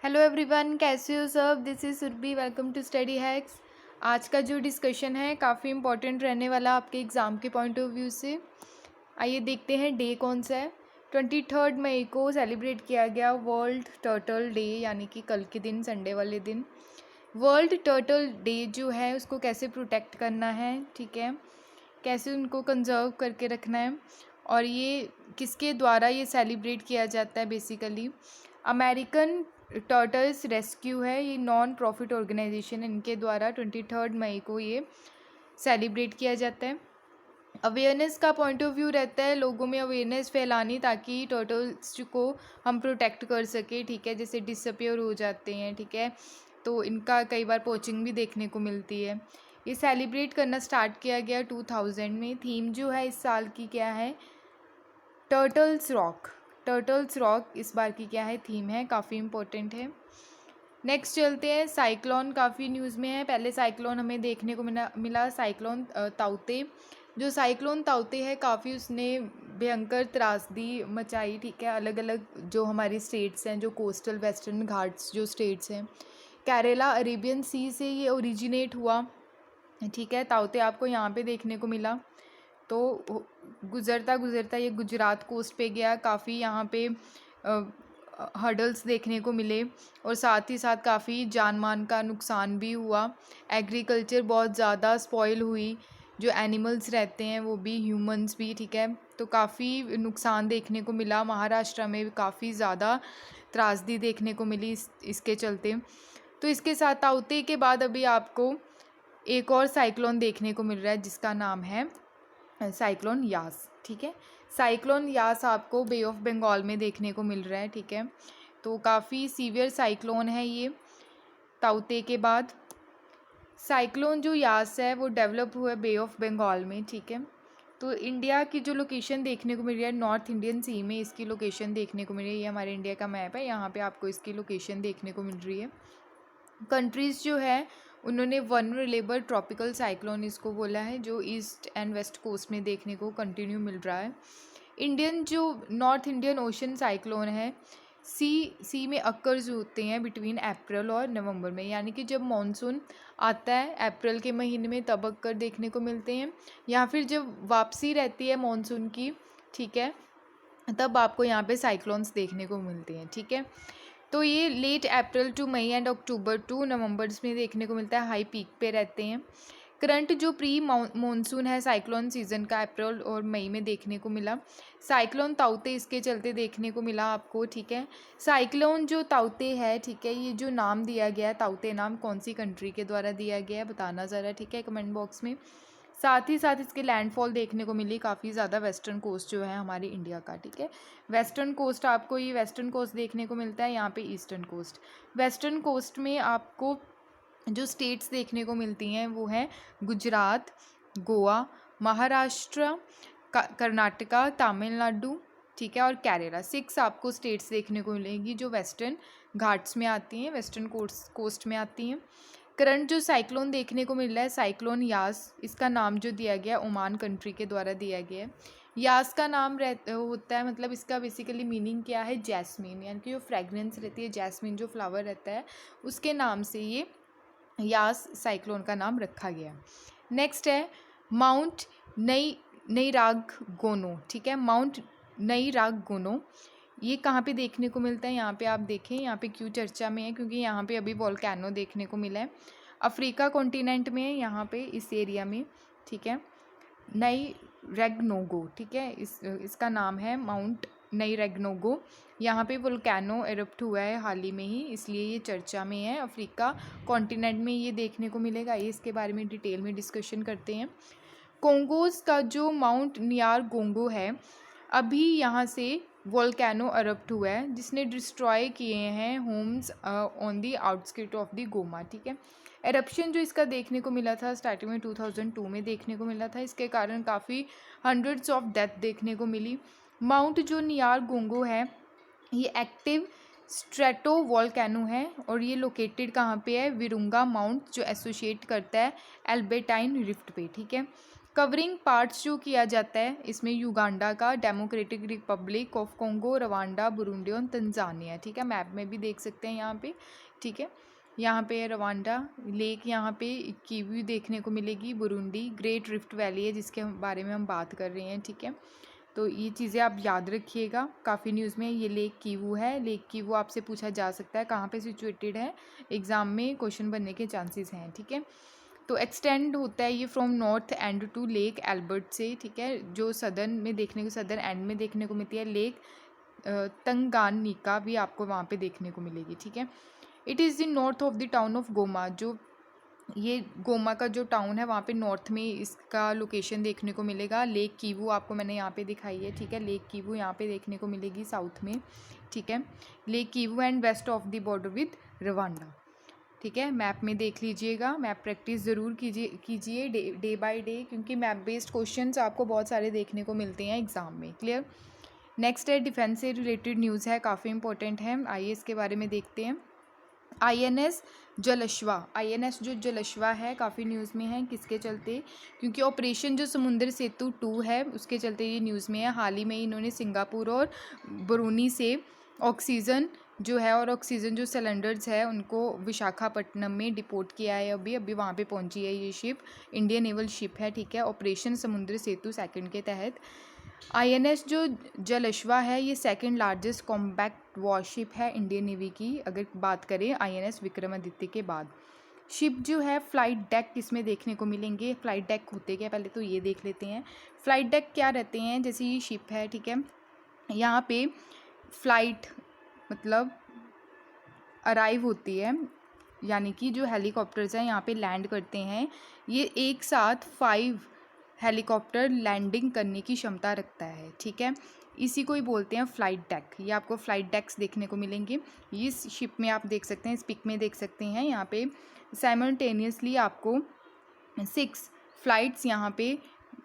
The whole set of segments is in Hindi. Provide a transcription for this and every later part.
हेलो एवरीवन, कैसे हो सब। This is Surbhi, welcome to Study Hacks. आज का जो डिस्कशन है काफ़ी इंपॉर्टेंट रहने वाला आपके एग्ज़ाम के पॉइंट ऑफ व्यू से। आइए देखते हैं डे कौन सा है। 23 मई को सेलिब्रेट किया गया वर्ल्ड टर्टल डे, यानी कि कल के दिन, संडे वाले दिन। वर्ल्ड टर्टल डे जो है उसको कैसे प्रोटेक्ट करना है, ठीक है, कैसे उनको कंजर्व करके रखना है, और ये किसके द्वारा ये सेलिब्रेट किया जाता है। बेसिकली अमेरिकन टर्टल्स रेस्क्यू है, ये नॉन प्रॉफिट ऑर्गेनाइजेशन, इनके द्वारा 23 मई को ये सेलिब्रेट किया जाता है। अवेयरनेस का पॉइंट ऑफ व्यू रहता है लोगों में अवेयरनेस फैलानी, ताकि टर्टल्स को हम प्रोटेक्ट कर सके, ठीक है, जैसे डिसअपियर हो जाते हैं, ठीक है, तो इनका कई बार पोचिंग भी देखने को मिलती है। ये सेलिब्रेट करना स्टार्ट किया गया 2000 में। थीम जो है इस साल की क्या है, टर्टल्स रॉक। टर्टल्स रॉक इस बार की क्या है, थीम है, काफ़ी इम्पोर्टेंट है। नेक्स्ट चलते हैं, साइक्लोन काफ़ी न्यूज़ में है। पहले साइक्लोन हमें देखने को मिला साइक्लोन ताउते। जो साइक्लोन ताउते है काफ़ी उसने भयंकर त्रासदी मचाई, ठीक है, अलग अलग जो हमारी स्टेट्स हैं, जो कोस्टल वेस्टर्न घाट्स जो स्टेट्स हैं, केरला अरेबियन सी से ये ओरिजिनेट हुआ, ठीक है। ताउते आपको यहाँ पे देखने को मिला, तो गुज़रता गुज़रता ये गुजरात कोस्ट पे गया। काफ़ी यहाँ पे हर्डल्स देखने को मिले, और साथ ही साथ काफ़ी जान मान का नुकसान भी हुआ। एग्रीकल्चर बहुत ज़्यादा स्पॉइल हुई, जो एनिमल्स रहते हैं वो भी, ह्यूमंस भी, ठीक है, तो काफ़ी नुकसान देखने को मिला। महाराष्ट्र में काफ़ी ज़्यादा त्रासदी देखने को मिली इसके चलते। तो इसके साथ ताउते के बाद अभी आपको एक और साइक्लोन देखने को मिल रहा है, जिसका नाम है साइक्लोन यास, ठीक है। साइक्लोन यास आपको बे ऑफ बंगाल में देखने को मिल रहा है, ठीक है, तो काफ़ी सीवियर साइक्लोन है ये ताउते के बाद। साइक्लोन जो यास है वो डेवलप हुआ है बे ऑफ बंगाल में, ठीक है। तो इंडिया की जो लोकेशन देखने को मिल रही है, नॉर्थ इंडियन सी में इसकी लोकेशन देखने को मिल रही है। ये हमारे इंडिया का मैप है, यहाँ पे आपको इसकी लोकेशन देखने को मिल रही है। कंट्रीज़ जो है उन्होंने वनरेबल ट्रॉपिकल साइक्लोन इसको बोला है, जो ईस्ट एंड वेस्ट कोस्ट में देखने को कंटिन्यू मिल रहा है। इंडियन जो नॉर्थ इंडियन ओशन साइक्लोन है, सी में अक्कर्स होते हैं बिटवीन अप्रैल और नवंबर में, यानी कि जब मॉनसून आता है अप्रैल के महीने में तब अक्कर देखने को मिलते हैं, या फिर जब वापसी रहती है मॉनसून की, ठीक है, तब आपको यहाँ पे साइक्लोन्स देखने को मिलते हैं, ठीक है। तो ये late April to May and October to Novembers में देखने को मिलता है, हाई पीक पे रहते हैं। करंट जो प्री मानसून है साइक्लोन सीज़न का अप्रैल और मई में देखने को मिला। साइक्लोन ताउते इसके चलते देखने को मिला आपको, ठीक है। साइक्लोन जो ताउते है, ठीक है, ये जो नाम दिया गया है ताउते नाम, कौन सी कंट्री के द्वारा दिया गया है बताना ज़रा, ठीक है, कमेंट बॉक्स में। साथ ही साथ इसके लैंडफॉल देखने को मिली काफ़ी ज़्यादा वेस्टर्न कोस्ट जो है हमारी इंडिया का, ठीक है। वेस्टर्न कोस्ट आपको ये वेस्टर्न कोस्ट देखने को मिलता है, यहाँ पे ईस्टर्न कोस्ट। वेस्टर्न कोस्ट में आपको जो स्टेट्स देखने को मिलती हैं वो हैं गुजरात, गोवा, महाराष्ट्र, कर्नाटका, तमिलनाडु, ठीक है, और केरला। 6 आपको स्टेट्स देखने को मिलेंगी जो वेस्टर्न घाट्स में आती हैं, वेस्टर्न कोस्ट में आती हैं। करंट जो साइक्लोन देखने को मिल रहा है साइक्लोन यास, इसका नाम जो दिया गया ओमान कंट्री के द्वारा दिया गया है। यास का नाम होता है, मतलब इसका बेसिकली मीनिंग क्या है, जैस्मिन, यानी कि जो फ्रेगरेंस रहती है, जैस्मिन जो फ्लावर रहता है उसके नाम से ये यास साइक्लोन का नाम रखा गया। नेक्स्ट है माउंट नई राग गोनो, ठीक है, माउंट नई राग गोनो, ये कहाँ पे देखने को मिलता है, यहाँ पे आप देखें, यहाँ पे क्यों चर्चा में है, क्योंकि यहाँ पे अभी वोल्केनो देखने को मिला है, अफ्रीका कॉन्टिनेंट में, यहाँ पे इस एरिया में, ठीक है, नई रेगनोगो, ठीक है, इसका नाम है माउंट नई रेगनोगो। यहाँ पे वोल्केनो एरप्ट हुआ है हाल ही में ही, इसलिए ये चर्चा में है। अफ्रीका कॉन्टिनेंट में ये देखने को मिलेगा, ये इसके बारे में डिटेल में डिस्कशन करते हैं। कोंगोज का जो माउंट नियार गोंगो है, अभी यहाँ से वोल्केनो एरप्ट हुआ है, जिसने डिस्ट्रॉय किए हैं homes on the outskirt of the Goma, ठीक है। एरप्शन जो इसका देखने को मिला था स्टार्टिंग में 2002 में देखने को मिला था, इसके कारण काफ़ी हंड्रेड्स ऑफ डेथ देखने को मिली। माउंट जो नियार गोंगो है ये एक्टिव स्ट्रेटो वोल्केनो है, और ये लोकेटेड कहाँ पे है, विरुंगा माउंट, जो एसोसिएट करता है एल्बर्टाइन रिफ्ट पे, ठीक है। कवरिंग पार्ट्स जो किया जाता है इसमें युगांडा का, democratic Republic of Congo, Rwanda, Burundi और तंजानिया। ठीक है, मैप में भी देख सकते हैं यहाँ पे। ठीक है, यहाँ पे है रवांडा लेक, यहाँ पे कीवी देखने को मिलेगी, बुरुंडी ग्रेट रिफ्ट वैली है जिसके बारे में हम बात कर रहे हैं। ठीक है, तो ये चीज़ें आप याद रखिएगा। काफ़ी न्यूज़ में ये लेक कीवू है, लेक कीवू आपसे पूछा जा सकता है कहाँ पे सिचुएटेड है, एग्ज़ाम में क्वेश्चन बनने के चांसेस हैं। ठीक है, तो एक्सटेंड होता है ये from north end to Lake Albert से। ठीक है, जो सदर्न में देखने को, सदर्न एंड में देखने को मिलती है। लेक तंगानिका भी आपको वहाँ पे देखने को मिलेगी। ठीक है, it is the north of the town of Goma, जो ये गोमा का जो टाउन है वहाँ पे नॉर्थ में इसका लोकेशन देखने को मिलेगा। लेक कीवू आपको मैंने यहाँ पे दिखाई है। ठीक है, लेक कीवू यहाँ पे देखने को मिलेगी साउथ में। ठीक है, Lake Kivu and west of the border with Rwanda. ठीक है, मैप में देख लीजिएगा, मैप प्रैक्टिस ज़रूर कीजिए डे बाय डे, क्योंकि मैप बेस्ड क्वेश्चंस आपको बहुत सारे देखने को मिलते हैं एग्ज़ाम में। क्लियर। नेक्स्ट है डिफेंस से रिलेटेड न्यूज़ है, काफ़ी इंपॉर्टेंट है, आइए इसके बारे में देखते हैं। INS जलश्वा, INS जो जलश्वा है काफ़ी न्यूज़ में है, किसके चलते, क्योंकि ऑपरेशन जो समुद्र सेतु 2 है उसके चलते ये न्यूज़ में है। हाल ही में इन्होंने सिंगापुर और ब्रूनी से ऑक्सीजन जो है और ऑक्सीजन जो सिलेंडर्स है उनको विशाखापट्टनम में डिपोर्ट किया है। अभी वहाँ पे पहुँची है ये शिप, इंडियन नेवल शिप है। ठीक है, ऑपरेशन समुद्र सेतु 2 के तहत। INS जो जलश्वा है ये सेकंड लार्जेस्ट कॉम्बैक्ट वॉरशिप है इंडियन नेवी की, अगर बात करें INS विक्रमादित्य के बाद। शिप जो है फ्लाइट डेक इसमें देखने को मिलेंगे। फ्लाइट डेक होते क्या, पहले तो ये देख लेते हैं। फ्लाइट डेक क्या रहते हैं, जैसे ये शिप है। ठीक है, यहाँ पे फ्लाइट मतलब अराइव होती है, यानी कि जो हेलीकॉप्टर्स हैं यहाँ पे लैंड करते हैं, ये एक साथ 5 हेलीकॉप्टर लैंडिंग करने की क्षमता रखता है। ठीक है, इसी को ही बोलते हैं फ्लाइट डेक। ये आपको फ्लाइट डेक्स देखने को मिलेंगे। इस शिप में आप देख सकते हैं, इस पिक में देख सकते हैं, यहाँ पे साइमल्टेनियसली आपको 6 फ्लाइट्स यहाँ पे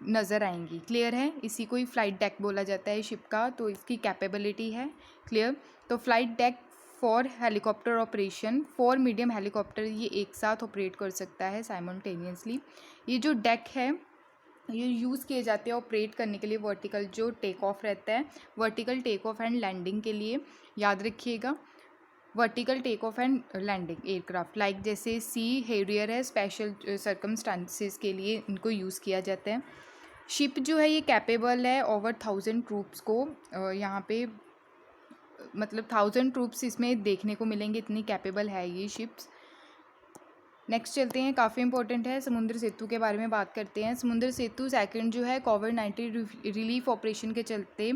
नज़र आएंगी। क्लियर है, इसी को ही फ्लाइट डेक बोला जाता है शिप का, तो इसकी कैपेबिलिटी है। क्लियर, तो flight deck for helicopter operation, 4 medium helicopter ये एक साथ ऑपरेट कर सकता है साइमल्टेनियसली। ये जो डेक है ये यूज़ किए जाते हैं ऑपरेट करने के लिए वर्टिकल जो टेक ऑफ रहता है, vertical take off and landing के लिए, याद रखिएगा, vertical take off and landing aircraft like जैसे सी हैरियर है, स्पेशल सर्कमस्टांसेस के लिए इनको यूज़ किया जाता है। शिप जो है ये कैपेबल है ओवर 1000 ट्रूप्स को यहाँ पे मतलब 1000 ट्रूप्स इसमें देखने को मिलेंगे, इतनी कैपेबल है ये शिप्स। नेक्स्ट चलते हैं, काफ़ी इंपॉर्टेंट है, समुद्र सेतु के बारे में बात करते हैं। समुद्र सेतु 2 जो है कोविड-19 रिलीफ ऑपरेशन के चलते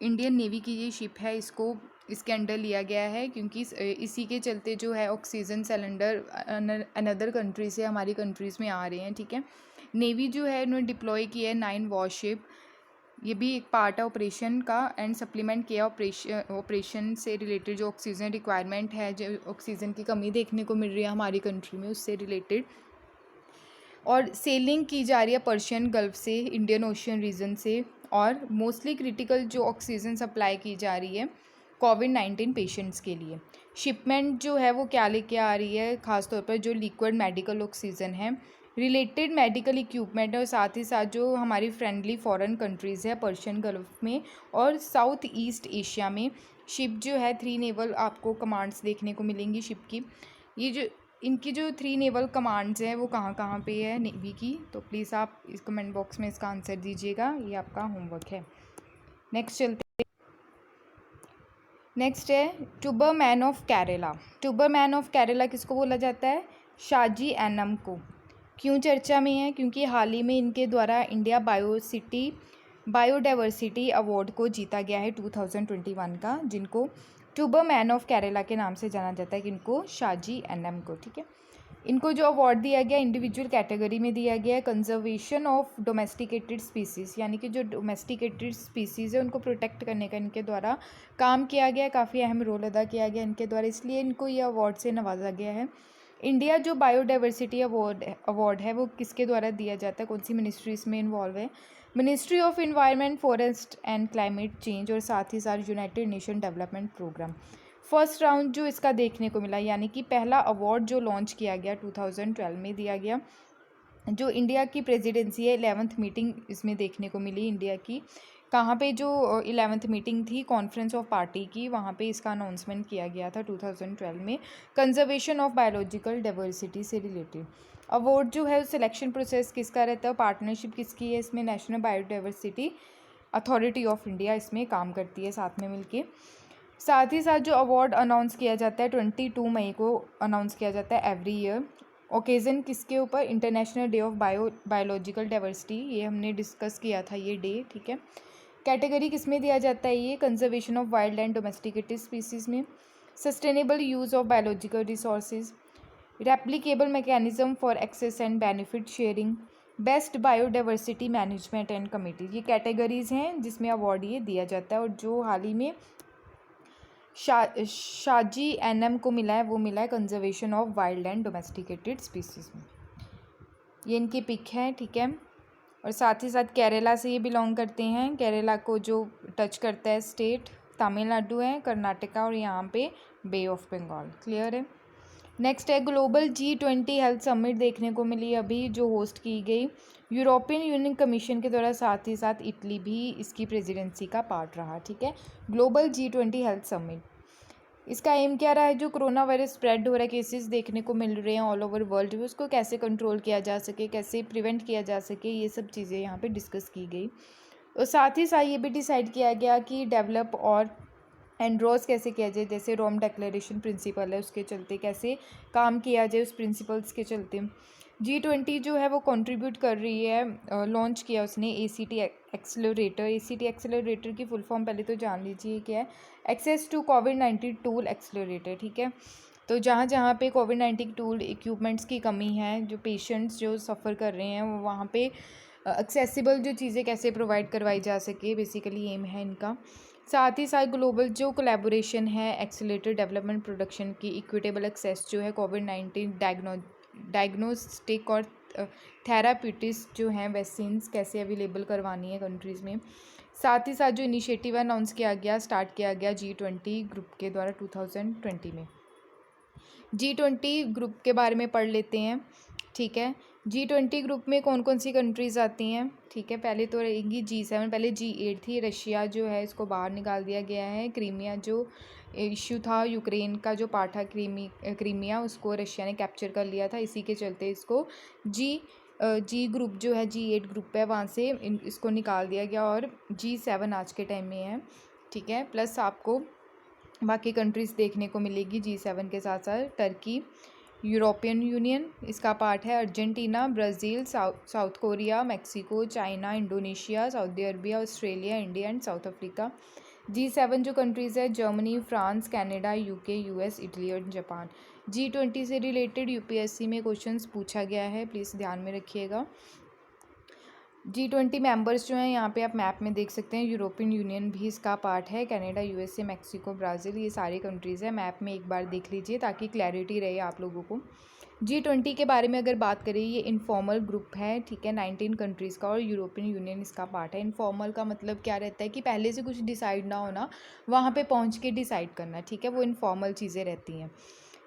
इंडियन नेवी की ये शिप है, इसको इसके अंडर लिया गया है, क्योंकि इसी के चलते जो है ऑक्सीजन सिलेंडर अनदर कंट्री से हमारी कंट्रीज़ में आ रहे हैं। ठीक है, नेवी जो है इन्होंने डिप्लॉय किया है 9 वॉरशिप, ये भी एक पार्ट है ऑपरेशन का, एंड सप्लीमेंट किया ऑपरेशन से रिलेटेड जो ऑक्सीजन रिक्वायरमेंट है, जो ऑक्सीजन की कमी देखने को मिल रही है हमारी कंट्री में, उससे रिलेटेड। और सेलिंग की जा रही है पर्शियन गल्फ से, इंडियन ओशियन रीजन से, और मोस्टली क्रिटिकल जो ऑक्सीजन सप्लाई की जा रही है कोविड-19 पेशेंट्स के लिए। शिपमेंट जो है वो क्या लेके आ रही है, ख़ासतौर पर जो लिक्विड मेडिकल ऑक्सीजन है, रिलेटेड मेडिकल इक्विपमेंट, और साथ ही साथ जो हमारी फ्रेंडली फॉरेन कंट्रीज़ है पर्शियन गल्फ में और साउथ ईस्ट एशिया में। शिप जो है 3 नेवल आपको कमांड्स देखने को मिलेंगी शिप की। ये जो इनकी जो 3 नेवल कमांड्स हैं वो कहाँ पे है नेवी की, तो प्लीज़ आप इस कमेंट बॉक्स में इसका आंसर दीजिएगा, ये आपका होमवर्क है। नेक्स्ट चलते, नेक्स्ट है tuber man of Kerala. Tuber man of Kerala किसको बोला जाता है, शाजी एनम को। क्यों चर्चा में है, क्योंकि हाल ही में इनके द्वारा इंडिया बायोडाइवर्सिटी अवार्ड को जीता गया है 2021 का, जिनको ट्यूबर मैन ऑफ केरला के नाम से जाना जाता है, किनको, शाजी एनम को। ठीक है, इनको जो अवार्ड दिया गया इंडिविजुअल कैटेगरी में दिया गया है, कंजर्वेशन ऑफ डोमेस्टिकेटेड स्पीसीज़, यानी कि जो डोमेस्टिकेटेड स्पीसीज़ है उनको प्रोटेक्ट करने का इनके द्वारा काम किया गया, काफ़ी अहम रोल अदा किया गया इनके द्वारा, इसलिए इनको ये अवार्ड से नवाजा गया है। इंडिया जो बायोडाइवर्सिटी अवार्ड है वो किसके द्वारा दिया जाता है, कौन सी मिनिस्ट्री इसमें इन्वॉल्व है, ministry of environment, forest and climate change, और साथ ही साथ United Nation Development Programme. First round जो इसका देखने को मिला, यानी कि पहला अवार्ड जो लॉन्च किया गया 2012 में दिया गया, जो इंडिया की प्रेसिडेंसी है 11th मीटिंग इसमें देखने को मिली इंडिया की। कहाँ पे जो 11th मीटिंग थी कॉन्फ्रेंस ऑफ पार्टी की, वहाँ पे इसका अनाउंसमेंट किया गया था 2012 में, कंजर्वेशन ऑफ बायोलॉजिकल डाइवर्सिटी से रिलेटेड। अवार्ड जो है सिलेक्शन प्रोसेस किसका रहता है, पार्टनरशिप किसकी है इसमें, national biodiversity authority of India इसमें काम करती है साथ में मिलके। साथ ही साथ जो अवार्ड अनाउंस किया जाता है 22 मई को अनाउंस किया जाता है एवरी ईयर। ओकेज़न किसके ऊपर, international day of biological diversity, ये हमने डिस्कस किया था ये डे, ठीक है। कैटेगरी किस में दिया जाता है ये, conservation of wild and domesticated species में, sustainable use of biological resources, replicable mechanism for access and benefit sharing, best biodiversity management and committee. ये कैटेगरीज़ हैं जिसमें अवार्ड ये दिया जाता है। और जो हाल ही में शाजी एनएम को मिला है वो मिला है conservation of wild and domesticated species में। ये इनकी पिक है, ठीक है। और साथ ही साथ केरला से ये बिलोंग करते हैं। केरला को जो टच करता है स्टेट तमिलनाडु है, कर्नाटका और यहाँ पे बे ऑफ बंगाल। क्लियर है। नेक्स्ट है ग्लोबल G20 हेल्थ समिट देखने को मिली अभी, जो होस्ट की गई यूरोपियन यूनियन कमीशन के द्वारा। साथ ही साथ इटली भी इसकी प्रेसिडेंसी का पार्ट रहा, ठीक है। ग्लोबल G20 हेल्थ समिट, इसका एम क्या रहा है, जो कोरोना वायरस स्प्रेड हो रहा है, केसेस देखने को मिल रहे हैं ऑल ओवर वर्ल्ड, उसको कैसे कंट्रोल किया जा सके, कैसे प्रिवेंट किया जा सके, ये सब चीज़ें यहाँ पे डिस्कस की गई। और साथ ही साथ ये भी डिसाइड किया गया कि डेवलप और एंड्रोज कैसे किया जाए, जैसे रोम डिक्लेरेशन प्रिंसिपल है उसके चलते कैसे काम किया जाए, उस प्रिंसिपल्स के चलते G20 जो है वो कंट्रीब्यूट कर रही है। लॉन्च किया उसने ACT एक्सेलरेटर। ACT एक्सेलरेटर की फुल फॉर्म पहले तो जान लीजिए क्या है, एक्सेस टू कोविड-19 टूल एक्सेलरेटर, ठीक है। तो जहाँ जहाँ पे कोविड-19 टूल इक्विपमेंट्स की कमी है, जो पेशेंट्स जो सफ़र कर रहे हैं, वो वहाँ पे एक्सेसिबल जो चीज़ें कैसे प्रोवाइड करवाई जा सके, बेसिकली एम है इनका। साथ ही साथ ग्लोबल जो कोलैबोरेशन है एक्सेलरेटर डेवलपमेंट प्रोडक्शन की, इक्विटेबल एक्सेस जो है कोविड-19 डायग्नोस्टिक और थेराप्यूटिक्स जो हैं वैक्सीन्स कैसे अवेलेबल करवानी है कंट्रीज़ में। साथ ही साथ जो इनिशिएटिव अनाउंस किया गया, स्टार्ट किया गया G20 ग्रुप के द्वारा 2020 में। G20 ग्रुप के बारे में पढ़ लेते हैं, ठीक है। G20 ग्रुप में कौन कौन सी कंट्रीज़ आती हैं, ठीक है। पहले तो रहेगी G7, पहले G8 थी, रशिया जो है इसको बाहर निकाल दिया गया है। क्रीमिया जो इशू था, यूक्रेन का जो पार्ट था क्रीमिया, उसको रशिया ने कैप्चर कर लिया था, इसी के चलते इसको जी ग्रुप जो है G8 ग्रुप है वहाँ से इसको निकाल दिया गया और G7 आज के टाइम में है, ठीक है। प्लस आपको बाकी कंट्रीज़ देखने को मिलेगी G7 के साथ साथ टर्की, यूरोपियन यूनियन इसका पार्ट है, Argentina, Brazil, south Korea, Mexico, China, Indonesia, Saudi Arabia, Australia, India and south Africa. G7 जो कंट्रीज़ है Germany, France, Canada, UK, US, Italy और जापान। G20 से रिलेटेड UPSC में क्वेश्चंस पूछा गया है, प्लीज़ ध्यान में रखिएगा। G20 मेंबर्स जो हैं यहाँ पे आप मैप में देख सकते हैं, यूरोपियन यूनियन भी इसका पार्ट है, कनाडा, USA, मैक्सिको, ब्राज़ील, ये सारी कंट्रीज़ हैं। मैप में एक बार देख लीजिए ताकि क्लैरिटी रहे आप लोगों को। G20 के बारे में अगर बात करें, ये इनफॉर्मल ग्रुप है, ठीक है, 19 कंट्रीज़ का, और यूरोपियन यूनियन इसका पार्ट है। इनफॉर्मल का मतलब क्या रहता है कि पहले से कुछ डिसाइड ना होना, वहाँ पे पहुँच के डिसाइड करना, ठीक है, वो इनफॉर्मल चीज़ें रहती हैं।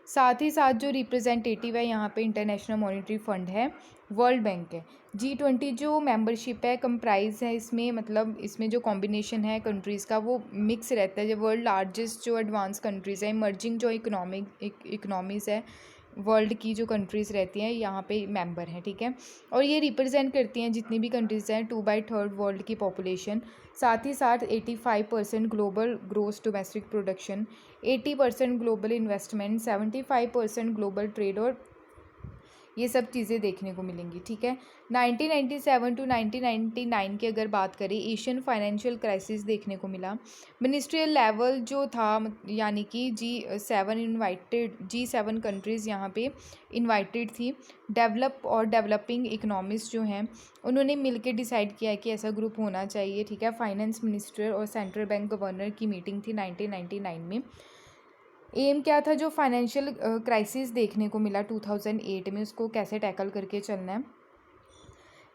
साथ ही साथ जो रिप्रेजेंटेटिव है यहाँ पे इंटरनेशनल मॉनेटरी फंड है, वर्ल्ड बैंक है। G20 जो मेंबरशिप है कंप्राइज है इसमें, मतलब इसमें जो कॉम्बिनेशन है कंट्रीज़ का वो मिक्स रहता है। जो वर्ल्ड लार्जेस्ट जो एडवांस कंट्रीज़ है, इमर्जिंग जो इकनॉमीज़ है वर्ल्ड की जो कंट्रीज़ रहती हैं यहाँ पे मेंबर हैं, ठीक है। और ये रिप्रेजेंट करती हैं जितनी भी कंट्रीज़ हैं 2/3 वर्ल्ड की पॉपुलेशन। साथ ही साथ 85% global gross domestic production, 80% global investment, 75% global trade और ये सब चीज़ें देखने को मिलेंगी, ठीक है। 1997 टू 1999 की अगर बात करें, एशियन फाइनेंशियल क्राइसिस देखने को मिला। मिनिस्ट्रियल लेवल जो था, यानी कि G7 कंट्रीज़ यहाँ पे इनवाइटेड थी। डेवलप और डेवलपिंग इकनॉमीज़ जो हैं उन्होंने मिलकर डिसाइड किया कि ऐसा ग्रुप होना चाहिए, ठीक है। फाइनेंस मिनिस्टर और सेंट्रल बैंक गवर्नर की मीटिंग थी 1999 में। एम क्या था, जो फाइनेंशियल क्राइसिस देखने को मिला 2008 में, उसको कैसे टैकल करके चलना है।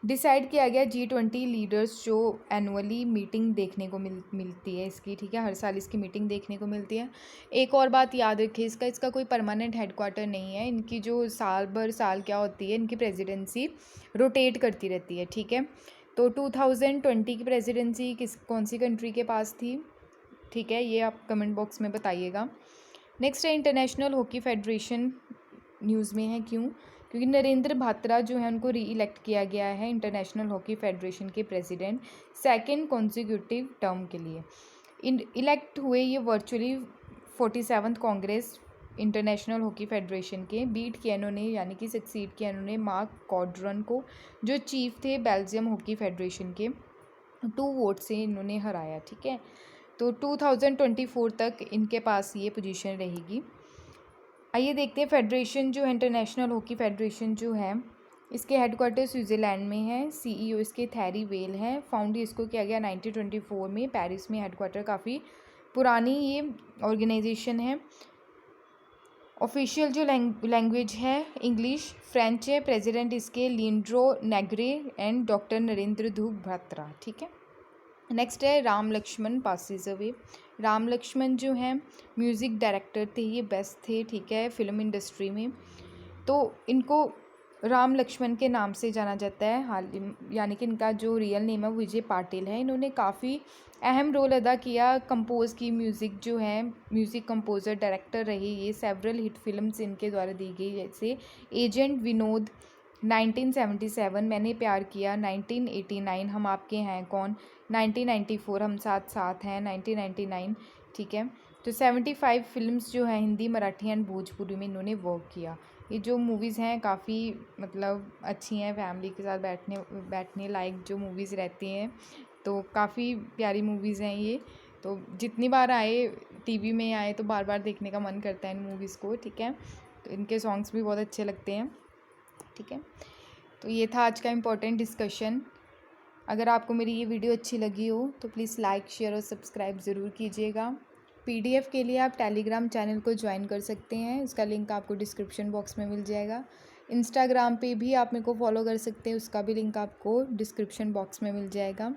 डिसाइड किया गया G20 लीडर्स जो एनुअली मीटिंग देखने को मिलती है इसकी, ठीक है, हर साल इसकी मीटिंग देखने को मिलती है। एक और बात याद रखिए, इसका कोई परमानेंट हेडक्वार्टर नहीं है। इनकी जो साल भर साल क्या होती है, इनकी प्रेसिडेंसी रोटेट करती रहती है, ठीक है। तो 2020 की प्रेसिडेंसी कौन सी कंट्री के पास थी, ठीक है, ये आप कमेंट बॉक्स में बताइएगा। नेक्स्ट है इंटरनेशनल हॉकी फेडरेशन न्यूज़ में है, क्यों? क्योंकि नरेंद्र भात्रा जो है उनको री इलेक्ट किया गया है इंटरनेशनल हॉकी फेडरेशन के प्रेसिडेंट सेकंड कॉन्जिक्यूटिव टर्म के लिए। इलेक्ट हुए ये virtually 47th Congress international hockey federation के। बीट किया इन्होंने, यानी कि सक्सीड किया इन्होंने मार्क कॉड्रन को, जो चीफ थे बेल्जियम हॉकी फेडरेशन के। 2 वोट से इन्होंने हराया, ठीक है। तो 2024 तक इनके पास ये पोजीशन रहेगी। आइए देखते हैं फेडरेशन जो है इंटरनेशनल हॉकी फेडरेशन जो है इसके हेडक्वार्टर स्विट्ज़रलैंड में है। सीईओ इसके थैरी वेल हैं। फाउंड इसको किया गया 1924 में पेरिस में। हेडक्वार्टर काफ़ी पुरानी ये ऑर्गेनाइजेशन है। ऑफिशियल जो लैंग्वेज है इंग्लिश, फ्रेंच है। प्रेसिडेंट इसके लिएंड्रो नेग्रे एंड डॉक्टर नरेंद्र ध्रुव भात्रा, ठीक है। नेक्स्ट है राम लक्ष्मण पासेस अवे। राम लक्ष्मण जो हैं म्यूज़िक डायरेक्टर थे, ये बेस्ट थे, ठीक है, फिल्म इंडस्ट्री में। तो इनको राम लक्ष्मण के नाम से जाना जाता है हाल, यानी कि इनका जो रियल नेम है विजय पाटिल है। इन्होंने काफ़ी अहम रोल अदा किया, कंपोज की म्यूज़िक जो है, म्यूज़िक कंपोज़र डायरेक्टर रहे ये। सेवरल हिट फिल्म्स इनके द्वारा दी गई, जैसे एजेंट विनोद 1977, मैंने प्यार किया 1989, हम आपके हैं कौन 1994, हम साथ साथ हैं 1999, ठीक है। तो 75 फिल्म्स जो हैं हिंदी, मराठी एंड भोजपुरी में इन्होंने वर्क किया। ये जो मूवीज़ हैं काफ़ी मतलब अच्छी हैं, फैमिली के साथ बैठने लायक जो मूवीज़ रहती हैं, तो काफ़ी प्यारी मूवीज़ हैं ये। तो जितनी बार आए टीवी में आए तो बार बार देखने का मन करता है इन मूवीज़ को, ठीक है। तो इनके सॉन्ग्स भी बहुत अच्छे लगते हैं, ठीक है। तो ये था आज का इम्पोर्टेंट डिस्कशन। अगर आपको मेरी ये वीडियो अच्छी लगी हो तो प्लीज़ लाइक, शेयर और सब्सक्राइब ज़रूर कीजिएगा। पीडीएफ के लिए आप टेलीग्राम चैनल को ज्वाइन कर सकते हैं, उसका लिंक आपको डिस्क्रिप्शन बॉक्स में मिल जाएगा। इंस्टाग्राम पे भी आप मेरे को फॉलो कर सकते हैं, उसका भी लिंक आपको डिस्क्रिप्शन बॉक्स में मिल जाएगा।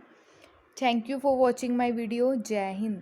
Thank you for watching my video. जय हिंद।